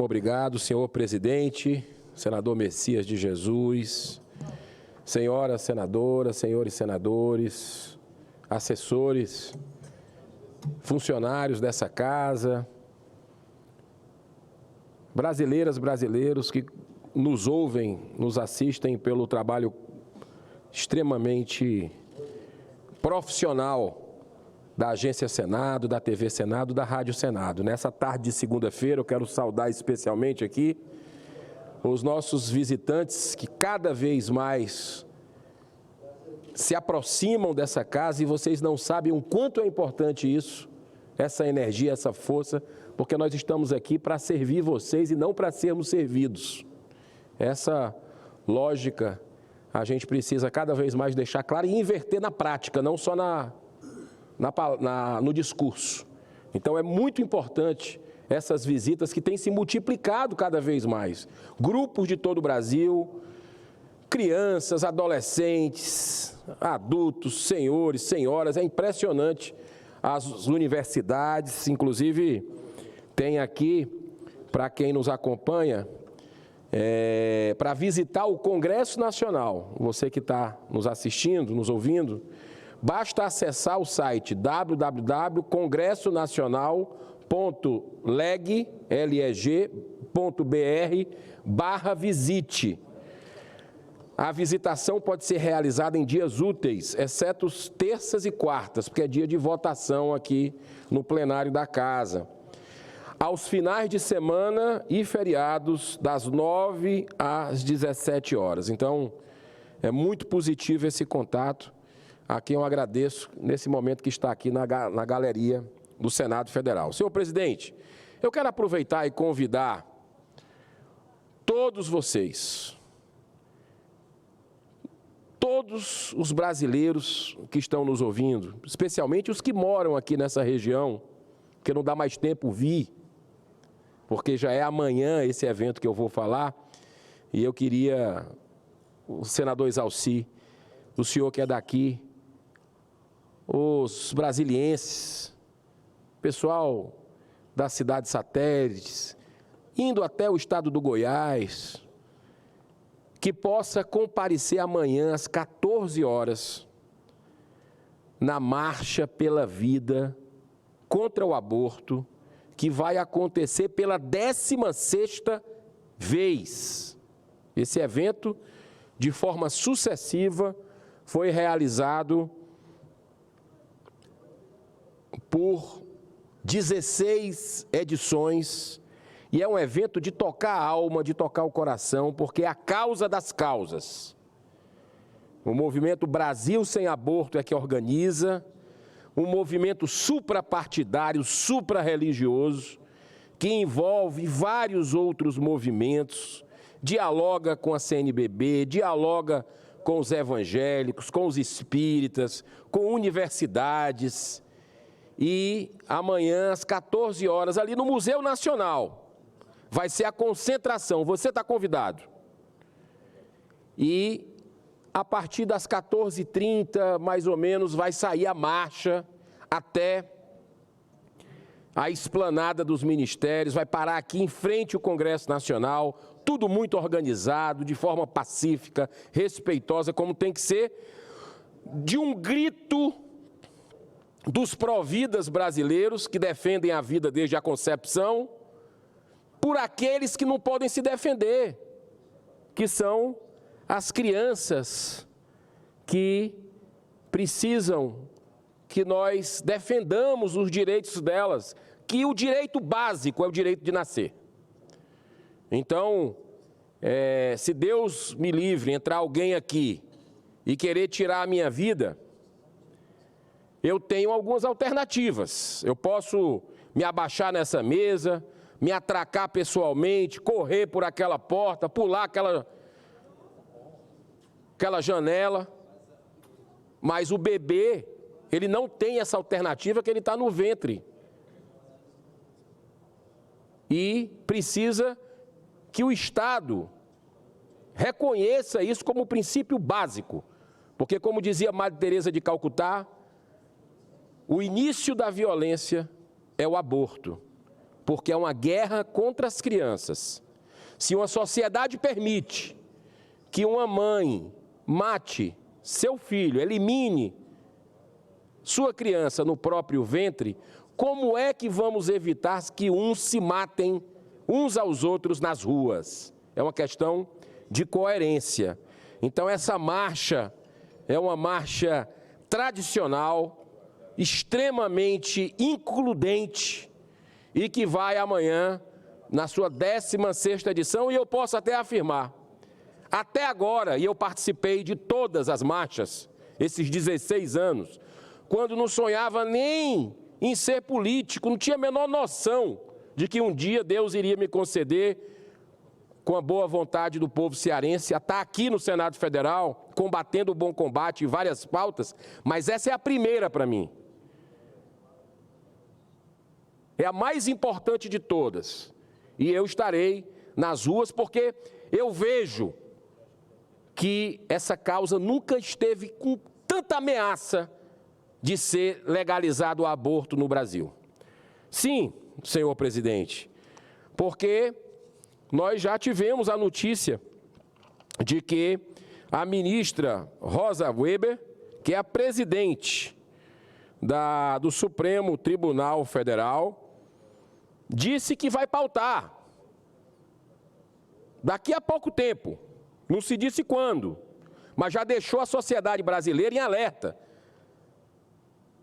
Obrigado, senhor presidente, senador Messias de Jesus, senhoras senadoras, senhores senadores, assessores, funcionários dessa casa, brasileiras, brasileiros que nos ouvem, nos assistem pelo trabalho extremamente profissional da Agência Senado, da TV Senado, da Rádio Senado. Nessa tarde de segunda-feira, eu quero saudar especialmente aqui os nossos visitantes que cada vez mais se aproximam dessa casa e vocês não sabem o quanto é importante isso, essa energia, essa força, porque nós estamos aqui para servir vocês e não para sermos servidos. Essa lógica a gente precisa cada vez mais deixar clara e inverter na prática, não só no discurso. Então é muito importante essas visitas que têm se multiplicado cada vez mais. Grupos de todo o Brasil, crianças, adolescentes, adultos, senhores, senhoras, é impressionante. As universidades, inclusive, tem aqui, para quem nos acompanha, para visitar o Congresso Nacional, você que está nos assistindo, nos ouvindo, basta acessar o site www.congressonacional.leg.br/visite. A visitação pode ser realizada em dias úteis, exceto terças e quartas, porque é dia de votação aqui no plenário da casa. Aos finais de semana e feriados, das 9 às 17 horas. Então, é muito positivo esse contato, a quem eu agradeço nesse momento que está aqui na galeria do Senado Federal. Senhor presidente, eu quero aproveitar e convidar todos vocês, todos os brasileiros que estão nos ouvindo, especialmente os que moram aqui nessa região, porque não dá mais tempo vir, porque já é amanhã esse evento que eu vou falar, e eu queria, o senador Exalci, o senhor que é daqui, os brasilienses, pessoal das cidades satélites, indo até o estado do Goiás, que possa comparecer amanhã às 14 horas na Marcha pela Vida contra o aborto, que vai acontecer pela 16ª vez. Esse evento, de forma sucessiva, foi realizado por 16 edições, e é um evento de tocar a alma, de tocar o coração, porque é a causa das causas. O movimento Brasil Sem Aborto é que organiza, um movimento suprapartidário, suprarreligioso, que envolve vários outros movimentos, dialoga com a CNBB, dialoga com os evangélicos, com os espíritas, com universidades. E amanhã, às 14 horas, ali no Museu Nacional, vai ser a concentração. Você está convidado. E a partir das 14h30, mais ou menos, vai sair a marcha até a esplanada dos ministérios, vai parar aqui em frente ao Congresso Nacional, tudo muito organizado, de forma pacífica, respeitosa, como tem que ser, de um grito dos providas brasileiros que defendem a vida desde a concepção, por aqueles que não podem se defender, que são as crianças que precisam que nós defendamos os direitos delas, que o direito básico é o direito de nascer. Então, se Deus me livre, entrar alguém aqui e querer tirar a minha vida, eu tenho algumas alternativas. Eu posso me abaixar nessa mesa, me atracar pessoalmente, correr por aquela porta, pular aquela janela, mas o bebê, ele não tem essa alternativa, que ele está no ventre. E precisa que o Estado reconheça isso como princípio básico, porque, como dizia Madre Teresa de Calcutá, o início da violência é o aborto. porque é uma guerra contra as crianças. Se uma sociedade permite que uma mãe mate seu filho, elimine sua criança no próprio ventre, como é que vamos evitar que uns se matem uns aos outros nas ruas? É uma questão de coerência. Então, essa marcha é uma marcha tradicional, extremamente includente e que vai amanhã na sua 16ª edição, e eu posso até afirmar, até agora, e eu participei de todas as marchas, esses 16 anos, quando não sonhava nem em ser político, não tinha a menor noção de que um dia Deus iria me conceder, com a boa vontade do povo cearense, a estar aqui no Senado Federal, combatendo o bom combate em várias pautas, mas essa é a primeira para mim. É a mais importante de todas. E eu estarei nas ruas porque eu vejo que essa causa nunca esteve com tanta ameaça de ser legalizado o aborto no Brasil. Sim, senhor presidente, porque nós já tivemos a notícia de que a ministra Rosa Weber, que é a presidente do Supremo Tribunal Federal, disse que vai pautar daqui a pouco tempo, não se disse quando, mas já deixou a sociedade brasileira em alerta.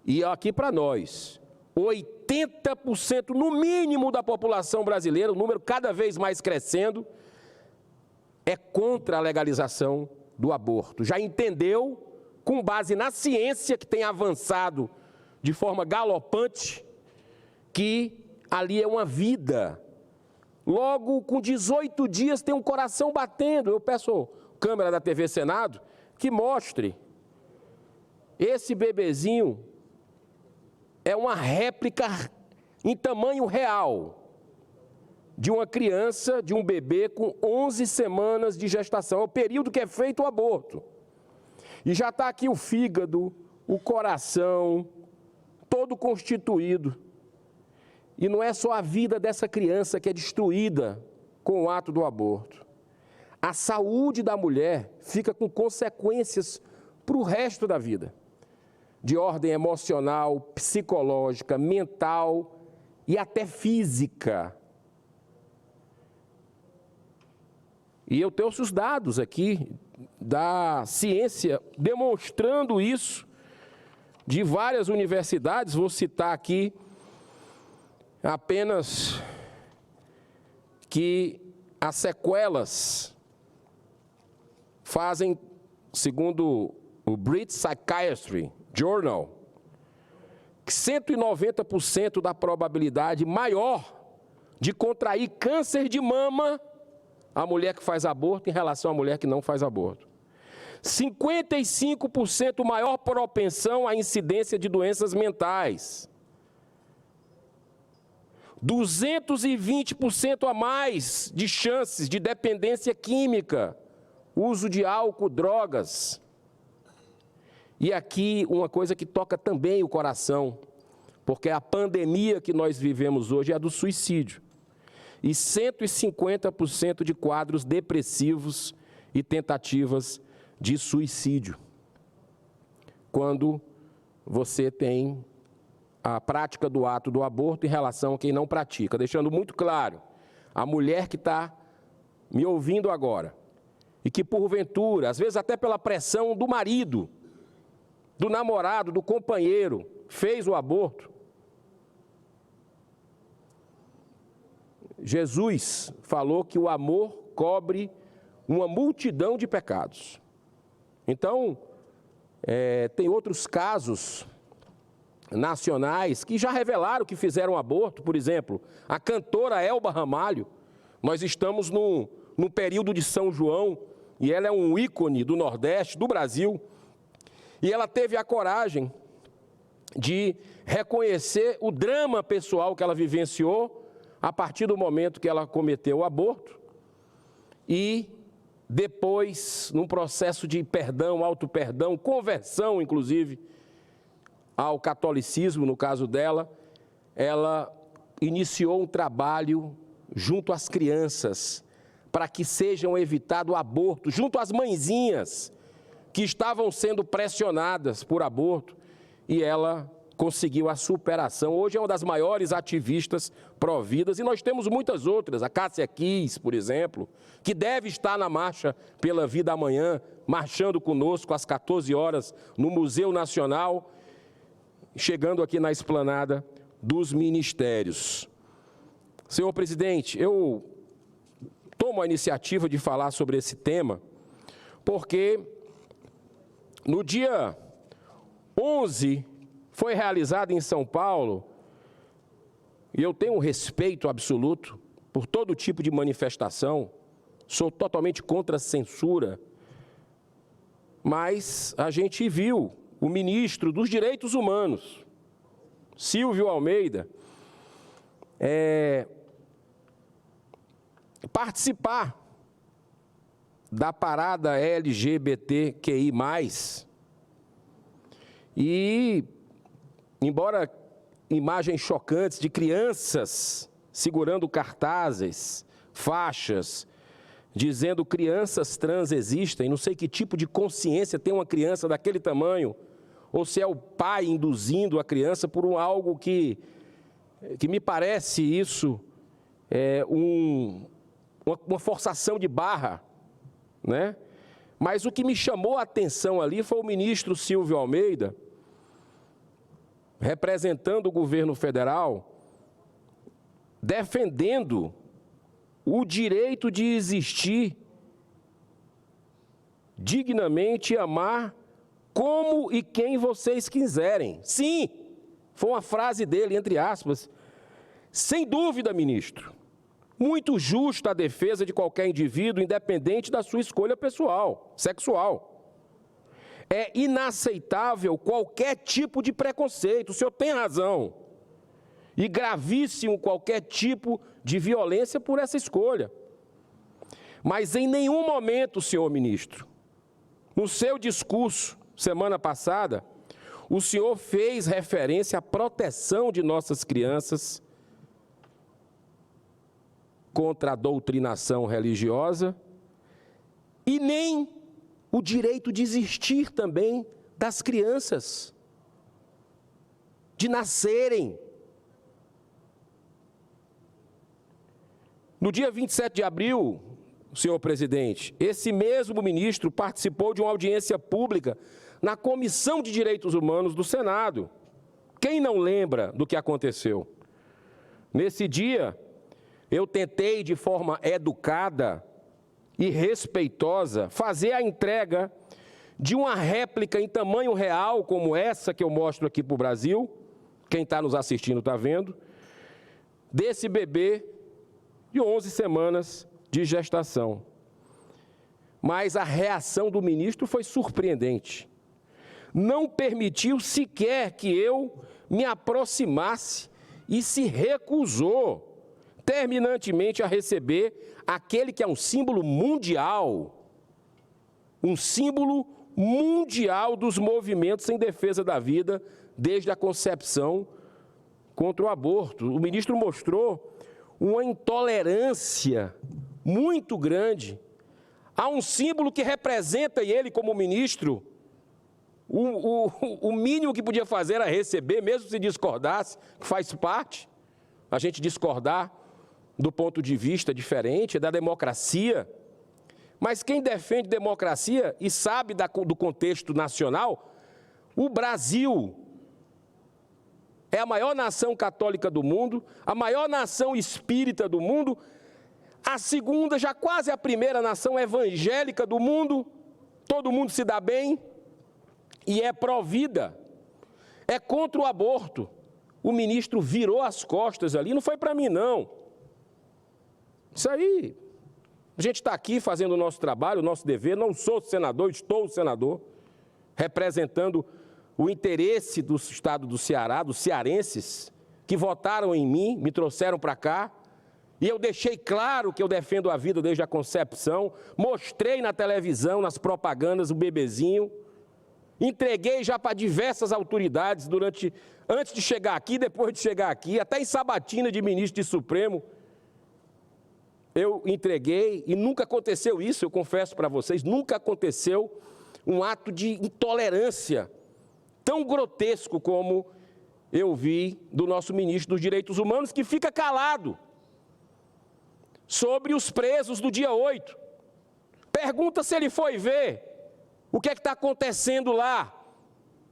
E aqui para nós, 80% no mínimo da população brasileira, o número cada vez mais crescendo, é contra a legalização do aborto. Já entendeu, com base na ciência que tem avançado de forma galopante, que ali é uma vida. Logo, com 18 dias, tem um coração batendo. Eu peço à câmera da TV Senado que mostre. Esse bebezinho é uma réplica em tamanho real de uma criança, de um bebê com 11 semanas de gestação. É o período que é feito o aborto. E já está aqui o fígado, o coração, todo constituído. E não é só a vida dessa criança que é destruída com o ato do aborto. A saúde da mulher fica com consequências para o resto da vida, de ordem emocional, psicológica, mental e até física. E eu tenho os dados aqui da ciência demonstrando isso, de várias universidades, vou citar aqui apenas que as sequelas fazem, segundo o British Psychiatry Journal, 190% da probabilidade maior de contrair câncer de mama a mulher que faz aborto em relação à mulher que não faz aborto. 55% maior propensão à incidência de doenças mentais. 220% a mais de chances de dependência química, uso de álcool, drogas. E aqui uma coisa que toca também o coração, porque a pandemia que nós vivemos hoje é a do suicídio. E 150% de quadros depressivos e tentativas de suicídio. Quando você tem a prática do ato do aborto em relação a quem não pratica. Deixando muito claro, a mulher que está me ouvindo agora, e que porventura, às vezes até pela pressão do marido, do namorado, do companheiro, fez o aborto. Jesus falou que o amor cobre uma multidão de pecados. Então, tem outros casos nacionais que já revelaram que fizeram aborto. Por exemplo, a cantora Elba Ramalho. Nós estamos num período de São João e ela é um ícone do Nordeste, do Brasil. E ela teve a coragem de reconhecer o drama pessoal que ela vivenciou a partir do momento que ela cometeu o aborto e depois, num processo de perdão, auto-perdão, conversão, inclusive, ao catolicismo, no caso dela, ela iniciou um trabalho junto às crianças para que sejam evitado o aborto, junto às mãezinhas que estavam sendo pressionadas por aborto, e ela conseguiu a superação. Hoje é uma das maiores ativistas pró-vidas, e nós temos muitas outras, a Cássia Kiss, por exemplo, que deve estar na Marcha pela Vida amanhã, marchando conosco às 14 horas no Museu Nacional, chegando aqui na esplanada dos ministérios. Senhor presidente, eu tomo a iniciativa de falar sobre esse tema, porque no dia 11 foi realizado em São Paulo, e eu tenho um respeito absoluto por todo tipo de manifestação, sou totalmente contra a censura, mas a gente viu o ministro dos Direitos Humanos, Silvio Almeida, participar da parada LGBTQI+, e, embora imagens chocantes de crianças segurando cartazes, faixas, dizendo crianças trans existem, não sei que tipo de consciência tem uma criança daquele tamanho, ou se é o pai induzindo a criança por algo que me parece isso, uma forçação de barra, né? Mas o que me chamou a atenção ali foi o ministro Silvio Almeida, representando o governo federal, defendendo o direito de existir dignamente e amar como e quem vocês quiserem. Sim, foi uma frase dele, entre aspas. Sem dúvida, ministro, muito justa a defesa de qualquer indivíduo, independente da sua escolha pessoal, sexual. É inaceitável qualquer tipo de preconceito, o senhor tem razão. E gravíssimo qualquer tipo de violência por essa escolha. Mas em nenhum momento, senhor ministro, no seu discurso, semana passada, o senhor fez referência à proteção de nossas crianças contra a doutrinação religiosa e nem o direito de existir também das crianças, de nascerem. No dia 27 de abril, senhor presidente, esse mesmo ministro participou de uma audiência pública na Comissão de Direitos Humanos do Senado. Quem não lembra do que aconteceu? Nesse dia, eu tentei, de forma educada e respeitosa, fazer a entrega de uma réplica em tamanho real, como essa que eu mostro aqui para o Brasil, quem está nos assistindo está vendo, desse bebê de 11 semanas de gestação. Mas a reação do ministro foi surpreendente. Não permitiu sequer que eu me aproximasse e se recusou terminantemente a receber aquele que é um símbolo mundial dos movimentos em defesa da vida desde a concepção contra o aborto. O ministro mostrou uma intolerância muito grande a um símbolo que representa ele como ministro. O mínimo que podia fazer era receber, mesmo se discordasse, que faz parte, a gente discordar do ponto de vista diferente, da democracia. Mas quem defende democracia e sabe do contexto nacional, o Brasil é a maior nação católica do mundo, a maior nação espírita do mundo, a segunda, já quase a primeira nação evangélica do mundo, todo mundo se dá bem e é pró-vida, é contra o aborto. O ministro virou as costas ali, não foi para mim não. Isso aí, a gente está aqui fazendo o nosso trabalho, o nosso dever, não sou senador, estou senador, representando o interesse do estado do Ceará, dos cearenses, que votaram em mim, me trouxeram para cá, e eu deixei claro que eu defendo a vida desde a concepção, mostrei na televisão, nas propagandas, o bebezinho, Entreguei já para diversas autoridades antes de chegar aqui, depois de chegar aqui, até em sabatina de ministro de Supremo. Eu entreguei e nunca aconteceu isso, eu confesso para vocês, nunca aconteceu um ato de intolerância tão grotesco como eu vi do nosso ministro dos Direitos Humanos, que fica calado sobre os presos do dia 8. Pergunta se ele foi ver o que é que está acontecendo lá.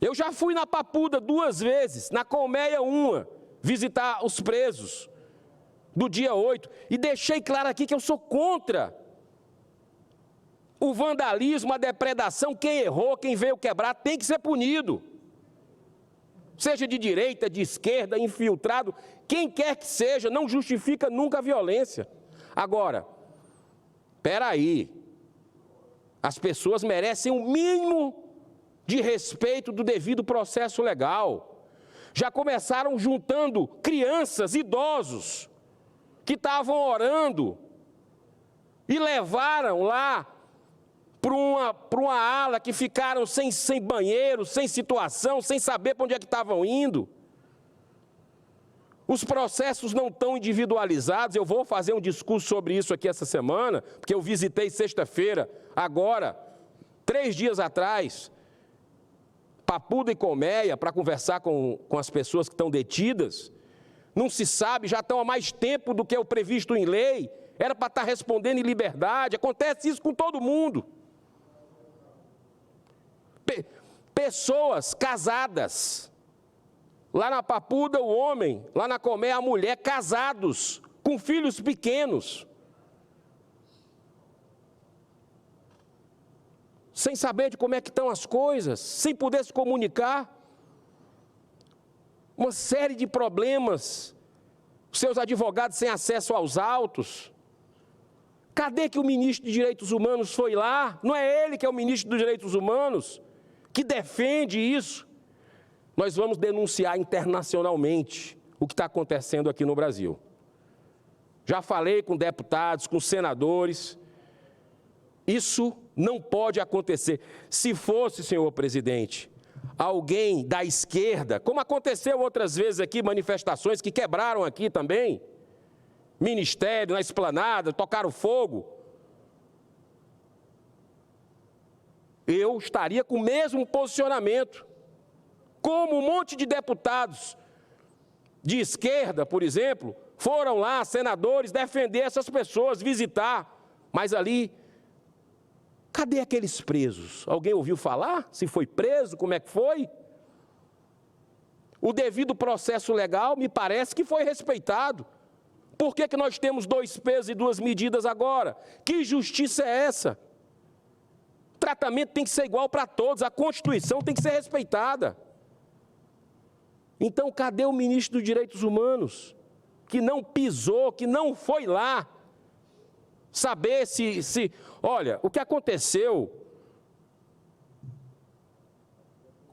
Eu já fui na Papuda 2 vezes, na Colmeia 1, visitar os presos do dia 8, e deixei claro aqui que eu sou contra o vandalismo, a depredação. Quem errou, quem veio quebrar, tem que ser punido. Seja de direita, de esquerda, infiltrado, quem quer que seja, não justifica nunca a violência. Agora, espera aí, as pessoas merecem o mínimo de respeito do devido processo legal. Já começaram juntando crianças, idosos, que estavam orando, e levaram lá para uma ala, que ficaram sem banheiro, sem situação, sem saber para onde é que estavam indo. Os processos não estão individualizados. Eu vou fazer um discurso sobre isso aqui essa semana, porque eu visitei sexta-feira, agora, 3 dias atrás, Papuda e Colmeia, para conversar com as pessoas que estão detidas. Não se sabe, já estão há mais tempo do que o previsto em lei, era para estar respondendo em liberdade. Acontece isso com todo mundo. Pessoas casadas, lá na Papuda o homem, lá na Colmeia a mulher, casados, com filhos pequenos, sem saber de como é que estão as coisas, sem poder se comunicar. Uma série de problemas, seus advogados sem acesso aos autos. Cadê que o ministro de Direitos Humanos foi lá? Não é ele que é o ministro dos Direitos Humanos, que defende isso? Nós vamos denunciar internacionalmente o que está acontecendo aqui no Brasil. Já falei com deputados, com senadores. Isso não pode acontecer. Se fosse, senhor presidente, alguém da esquerda, como aconteceu outras vezes aqui, manifestações que quebraram aqui também, ministério, na esplanada, tocaram fogo, eu estaria com o mesmo posicionamento. Como um monte de deputados de esquerda, por exemplo, foram lá, senadores, defender essas pessoas, visitar, mas ali, cadê aqueles presos? Alguém ouviu falar? Se foi preso, como é que foi? O devido processo legal me parece que foi respeitado. Por que que nós temos 2 pesos e 2 medidas agora? Que justiça é essa? O tratamento tem que ser igual para todos, a Constituição tem que ser respeitada. Então, cadê o ministro dos Direitos Humanos, que não pisou, que não foi lá, saber se... Olha, o que aconteceu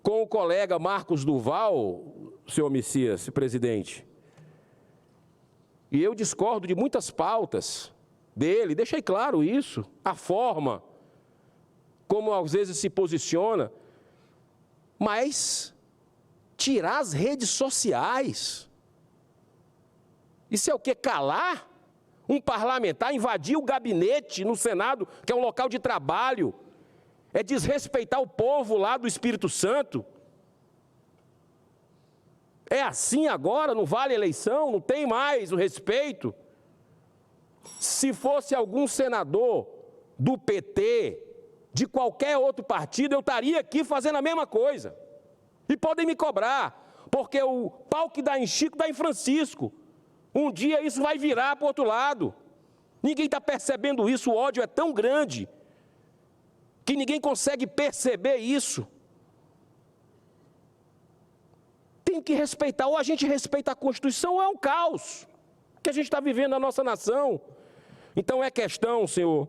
com o colega Marcos Duval, senhor Messias, presidente, e eu discordo de muitas pautas dele, deixei claro isso, a forma como às vezes se posiciona, mas tirar as redes sociais, isso é o quê? Calar um parlamentar, invadir o gabinete no Senado, que é um local de trabalho, é desrespeitar o povo lá do Espírito Santo? É assim agora? Não vale eleição? Não tem mais o respeito? Se fosse algum senador do PT, de qualquer outro partido, eu estaria aqui fazendo a mesma coisa. E podem me cobrar, porque o pau que dá em Chico dá em Francisco. Um dia isso vai virar para o outro lado. Ninguém está percebendo isso, o ódio é tão grande que ninguém consegue perceber isso. Tem que respeitar, ou a gente respeita a Constituição, ou é um caos que a gente está vivendo na nossa nação. Então é questão, senhor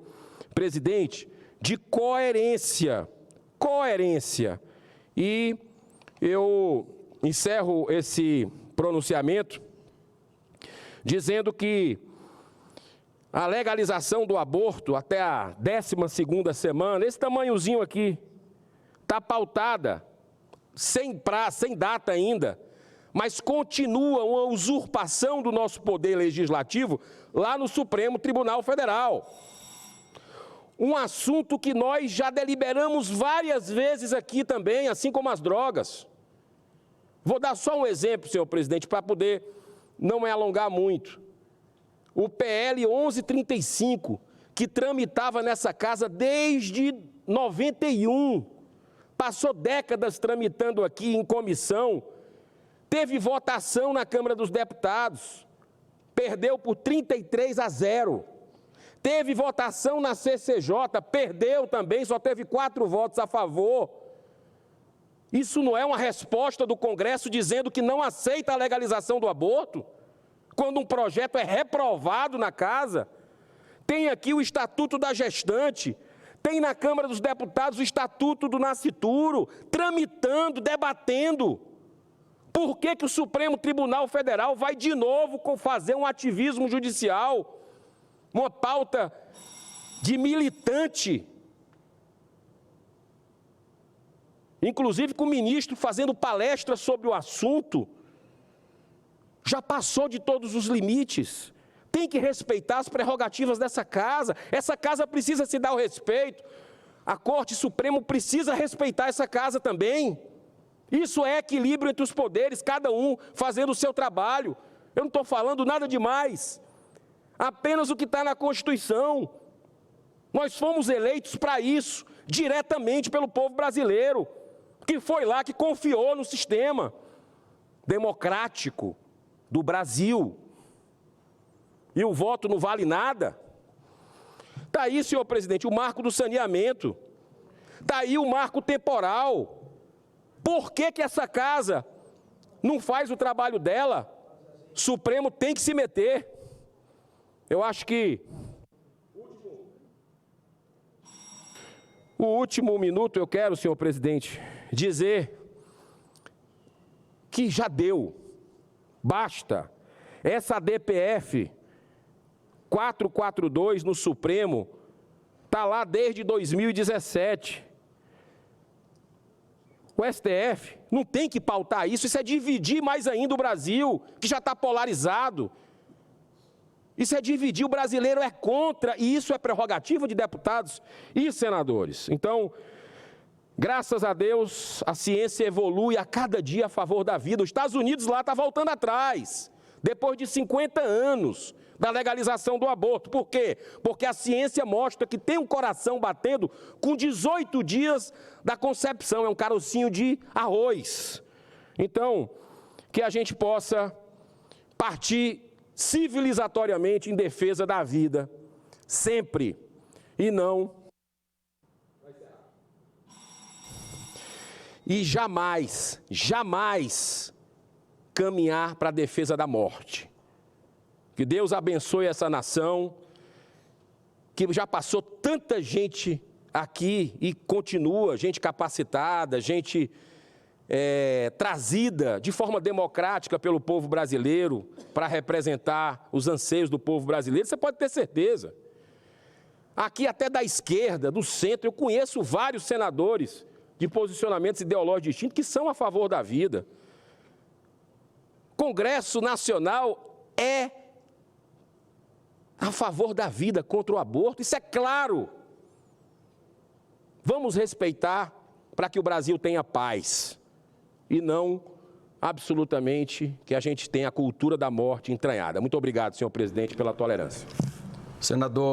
presidente, de coerência. Coerência. E eu encerro esse pronunciamento dizendo que a legalização do aborto até a 12ª semana, esse tamanhozinho aqui, está pautada, sem prazo, sem data ainda, mas continua uma usurpação do nosso poder legislativo lá no Supremo Tribunal Federal. Um assunto que nós já deliberamos várias vezes aqui também, assim como as drogas. Vou dar só um exemplo, senhor presidente, para poder não me alongar muito. O PL 1135, que tramitava nessa casa desde 91, passou décadas tramitando aqui em comissão, teve votação na Câmara dos Deputados, perdeu por 33-0. Teve votação na CCJ, perdeu também, só teve 4 votos a favor. Isso não é uma resposta do Congresso dizendo que não aceita a legalização do aborto? Quando um projeto é reprovado na casa? Tem aqui o Estatuto da Gestante, tem na Câmara dos Deputados o Estatuto do Nascituro, tramitando, debatendo. Por que que o Supremo Tribunal Federal vai de novo fazer um ativismo judicial, uma pauta de militante, inclusive com o ministro fazendo palestra sobre o assunto? Já passou de todos os limites. Tem que respeitar as prerrogativas dessa casa. Essa casa precisa se dar o respeito. A Corte Suprema precisa respeitar essa casa também. Isso é equilíbrio entre os poderes, cada um fazendo o seu trabalho. Eu não estou falando nada demais. Apenas o que está na Constituição. Nós fomos eleitos para isso, diretamente pelo povo brasileiro, que foi lá que confiou no sistema democrático do Brasil. E o voto não vale nada? Está aí, senhor presidente, o marco do saneamento. Está aí o marco temporal. Por que que essa casa não faz o trabalho dela? O Supremo tem que se meter. Eu acho que o último minuto eu quero, senhor presidente, dizer que já deu. Basta. Essa DPF 442 no Supremo está lá desde 2017. O STF não tem que pautar isso, isso é dividir mais ainda o Brasil, que já está polarizado. Isso é dividir, o brasileiro é contra, e isso é prerrogativa de deputados e senadores. Então, graças a Deus, a ciência evolui a cada dia a favor da vida. Os Estados Unidos lá está voltando atrás, depois de 50 anos da legalização do aborto. Por quê? Porque a ciência mostra que tem um coração batendo com 18 dias da concepção, é um carocinho de arroz. Então, que a gente possa partir civilizatoriamente em defesa da vida, sempre, e não... E jamais, jamais caminhar para a defesa da morte. Que Deus abençoe essa nação, que já passou tanta gente aqui e continua, gente capacitada, gente trazida de forma democrática pelo povo brasileiro para representar os anseios do povo brasileiro. Você pode ter certeza. Aqui até da esquerda, do centro, eu conheço vários senadores de posicionamentos ideológicos distintos que são a favor da vida. Congresso Nacional é a favor da vida, contra o aborto, isso é claro. Vamos respeitar para que o Brasil tenha paz e não absolutamente que a gente tenha a cultura da morte entranhada. Muito obrigado, senhor presidente, pela tolerância. Senador